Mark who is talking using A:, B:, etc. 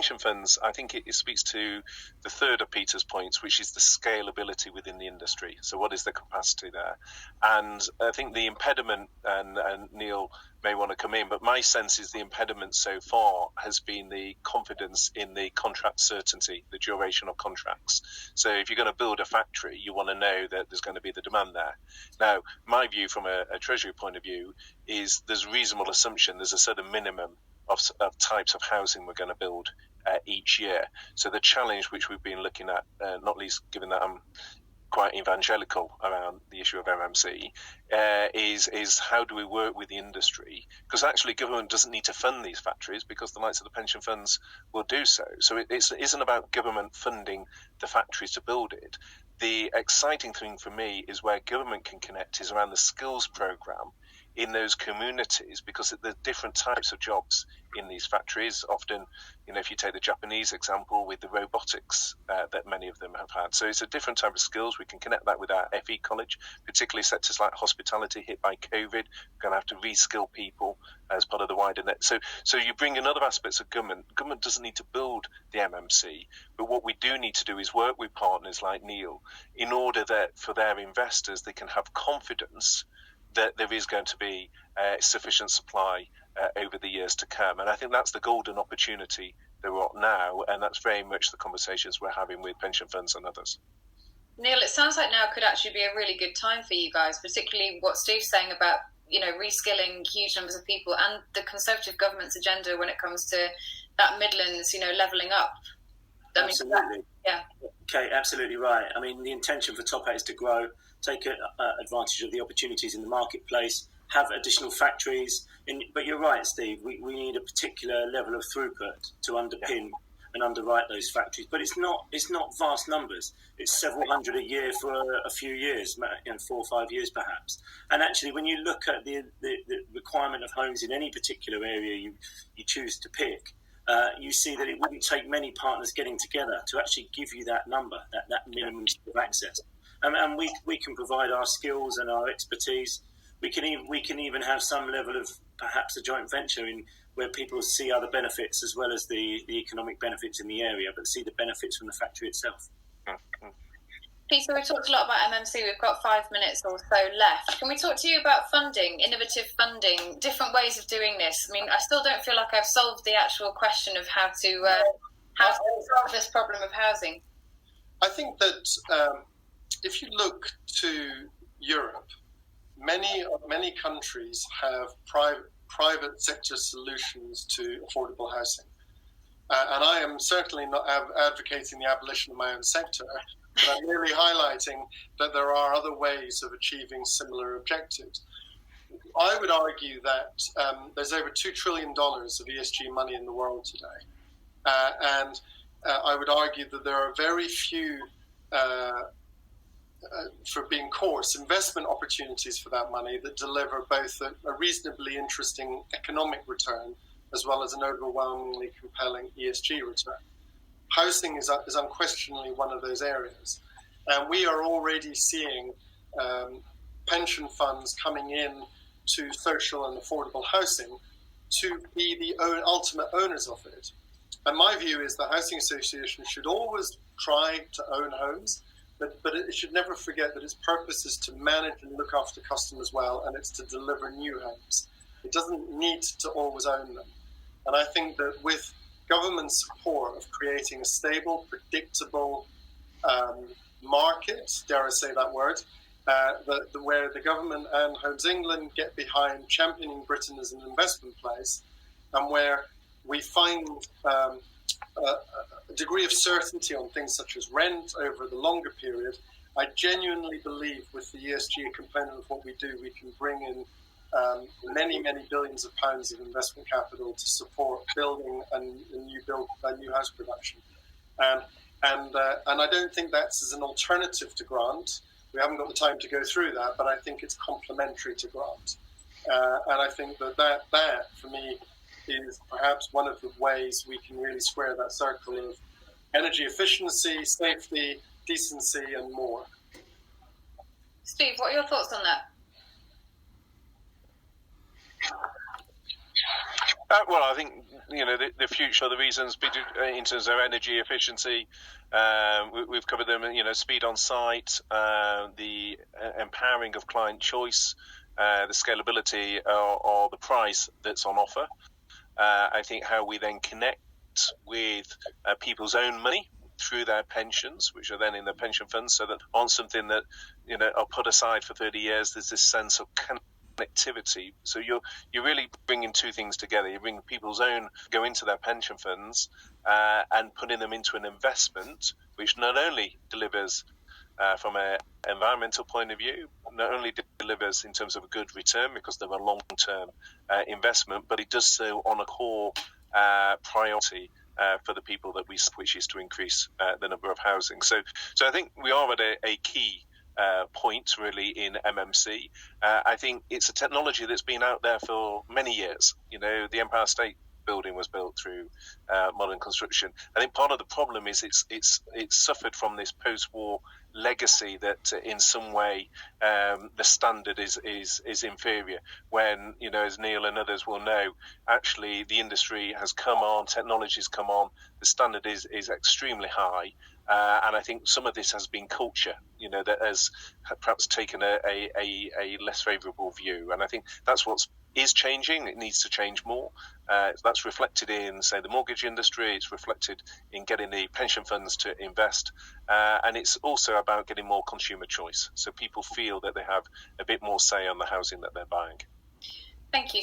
A: pension funds, I think it speaks to the third of Peter's points, which is the scalability within the industry. So what is the capacity there? And I think the impediment, and Neil may want to come in, but my sense is the impediment so far has been the confidence in the contract certainty, the duration of contracts. So if you're going to build a factory, you want to know that there's going to be the demand there. Now, my view from a Treasury point of view is there's reasonable assumption there's a certain minimum of types of housing we're going to build each year. So the challenge which we've been looking at, not least given that I'm quite evangelical around the issue of MMC, is how do we work with the industry? Because actually government doesn't need to fund these factories because the likes of the pension funds will do so. So it isn't about government funding the factories to build it. The exciting thing for me is where government can connect is around the skills program in those communities, because there are different types of jobs in these factories. Often, if you take the Japanese example with the robotics that many of them have had. So it's a different type of skills. We can connect that with our FE college, particularly sectors like hospitality hit by COVID. We're going to have to reskill people as part of the wider net. So you bring in other aspects of government. Government doesn't need to build the MMC, but what we do need to do is work with partners like Neil in order that for their investors, they can have confidence that there is going to be sufficient supply over the years to come. And I think that's the golden opportunity that we're at now, and that's very much the conversations we're having with pension funds and others.
B: Neil, it sounds like now could actually be a really good time for you guys, particularly what Steve's saying about, reskilling huge numbers of people and the Conservative government's agenda when it comes to that Midlands, levelling up.
C: Absolutely.
B: Yeah.
C: Okay, absolutely right. I mean, the intention for Top 8 is to grow, take advantage of the opportunities in the marketplace, have additional factories. But you're right, Steve, we need a particular level of throughput to underpin and underwrite those factories. But it's not vast numbers. It's several hundred a year for a few years, 4 or 5 years perhaps. And actually, when you look at the requirement of homes in any particular area you choose to pick, you see that it wouldn't take many partners getting together to actually give you that number, that minimum of access. And we can provide our skills and our expertise. We can even have some level of perhaps a joint venture in where people see other benefits as well as the economic benefits in the area, but see the benefits from the factory itself.
B: Peter, we talked a lot about MMC. We've got 5 minutes or so left. Can we talk to you about funding, innovative funding, different ways of doing this? I mean, I still don't feel like I've solved the actual question of how to solve this problem of housing.
D: I think that if you look to Europe, many countries have private sector solutions to affordable housing. And I am certainly not advocating the abolition of my own sector, but I'm merely highlighting that there are other ways of achieving similar objectives. I would argue that there's over $2 trillion of ESG money in the world today. And I would argue that there are very few, for being coarse, investment opportunities for that money that deliver both a reasonably interesting economic return as well as an overwhelmingly compelling ESG return. Housing is unquestionably one of those areas. And we are already seeing pension funds coming in to social and affordable housing to be the ultimate owners of it. And my view is the Housing Association should always try to own homes, but it should never forget that its purpose is to manage and look after customers well, and it's to deliver new homes. It doesn't need to always own them. And I think that with government support of creating a stable, predictable market, dare I say that word, where the government and Homes England get behind championing Britain as an investment place, and where we find a degree of certainty on things such as rent over the longer period, I genuinely believe with the ESG component of what we do, we can bring in many, many billions of pounds of investment capital to support building and new house production. And I don't think that's as an alternative to grant. We haven't got the time to go through that, but I think it's complementary to grant. And I think that for me is perhaps one of the ways we can really square that circle of energy efficiency, safety, decency, and more.
B: Steve, what are your thoughts on that?
A: Well, I think the future, the reasons in terms of energy efficiency, we've covered them. Speed on site, the empowering of client choice, the scalability, or the price that's on offer. I think how we then connect with people's own money through their pensions, which are then in their pension funds, so that on something that are put aside for 30 years, there's this sense of connectivity. So you're really bringing two things together. You bring people's own go into their pension funds and putting them into an investment which not only delivers from an environmental point of view, not only delivers in terms of a good return because they're a long-term investment, but it does so on a core priority for the people that we, which is to increase the number of housing. So I think we are at a key point really in MMC. I think it's a technology that's been out there for many years. The Empire State Building was built through modern construction. I think part of the problem is it's suffered from this post-war legacy that in some way the standard is inferior. When as Neil and others will know, actually the industry has come on, technology's come on, the standard is extremely high. And I think some of this has been culture, that has perhaps taken a less favourable view. And I think that's what is changing. It needs to change more. That's reflected in, say, the mortgage industry. It's reflected in getting the pension funds to invest. And it's also about getting more consumer choice. So people feel that they have a bit more say on the housing that they're buying.
B: Thank you.